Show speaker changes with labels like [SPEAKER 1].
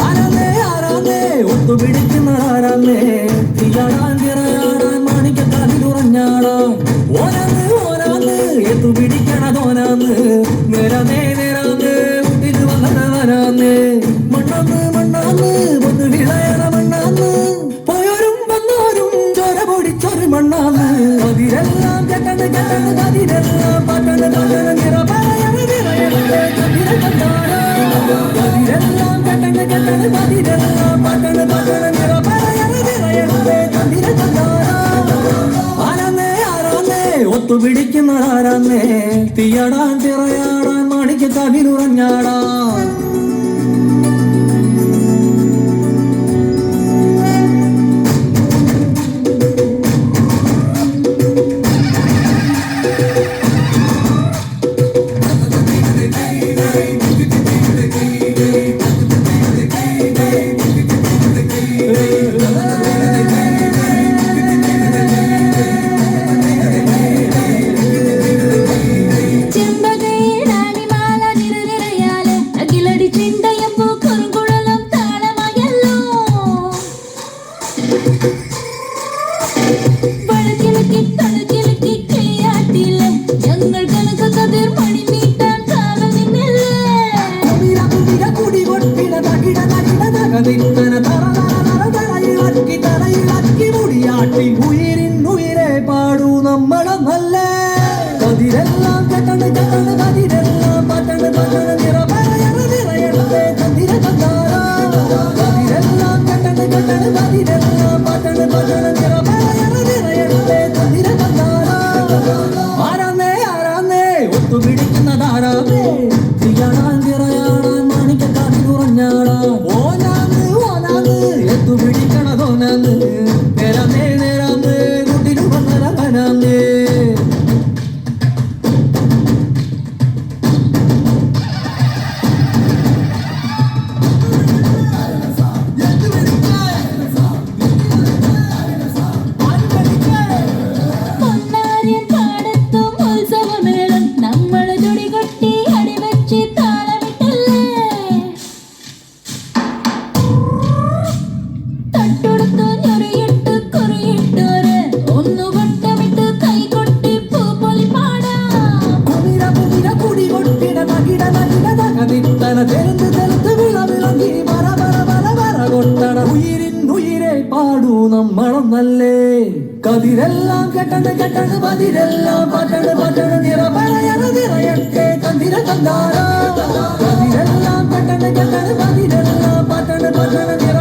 [SPEAKER 1] ആരാന്നേ ആരാന്നേ ഒത്തുപിടിക്കുന്നതാരാന്നേ തീയാടാൻ തിറയാടാൻ മാണിക്കക്കാതിലുറഞ്ഞാടാൻ ഓനാന്ന് ഓനാന്ന് എത്തുപിടിക്കണതോനാന്ന് നേരാന്നേ നേരാന്ന് മുട്ടിന് വന്നവനാന്ന് മണ്ണാന്ന് മണ്ണാന്ന് വന്ന് വിളയണ മണ്ണാന്ന് പോയോരും വന്നോരും ചോര പൊടിച്ചൊരു മണ്ണാന്ന് അതിരെല്ലാം കെട്ടണ് കെട്ടണ് അതിരെല്ലാം പട്ടണ് പട്ടണ് നിറ പറയണ നിറയണേ കതിര കണ്ടാടാ അതിരെല്ലാം കെട്ടണ് കെട്ടണ് അതിരെല്ലാം പട്ടണ് പട്ടണ് നിറ പറയണ നിറയണേ കതിര കണ്ടാടാ ആരാന്നേ ആരാന്നേ ഒത്തുപിടിക്കുന്നതാരാന്നേ തീയാടാൻ തിറയാടാൻ മാണിക്ക് കവിലുറഞ്ഞാടാൻ ഉയരെ പാടൂ നമ്മളെ നല്ല കതിരെല്ലാം കെട്ടണ് കെട്ടണ് കതിരെല്ലാം പട്ടണ് പട്ടണ് നിറ പറയണ നിറയണേ കതിര കണ്ടാടാ കതിരെല്ലാം കെട്ടണ് കെട്ടണ് കതിരെല്ലാം പട്ടണ് പട്ടണ് നിറ പറയണ നിറയണേ കതിര കണ്ടാടാ ആരാന്നേ ആരാന്നേ ഒത്തുപിടിക്കുന്നതാരാന്നേ തീയാടാൻ തിറയാടാൻ മാണിക്കക്കാതിലുറഞ്ഞാടാ ഓനാന്ന് ഓനാന്ന് എത്തുപിടിക്കണതോനാന്ന് നേരാന്നേ നേരാന്നേ കുട്ടിനു വന്നവനാന്നേ ഉയരെ പാടൂ നമ്മളം നല്ലേ കതിരെല്ലാം കെട്ടണ് കെട്ടണ് പതിരെല്ലാം പട്ടണ് പട്ടണ് നിറ പറയണ നിറയട്ടെ കതിര കണ്ടാടാ കതിരെല്ലാം കെട്ടണ് കെട്ടണ് പതിരെല്ലാം പട്ടണ് പട്ടണ് നിറ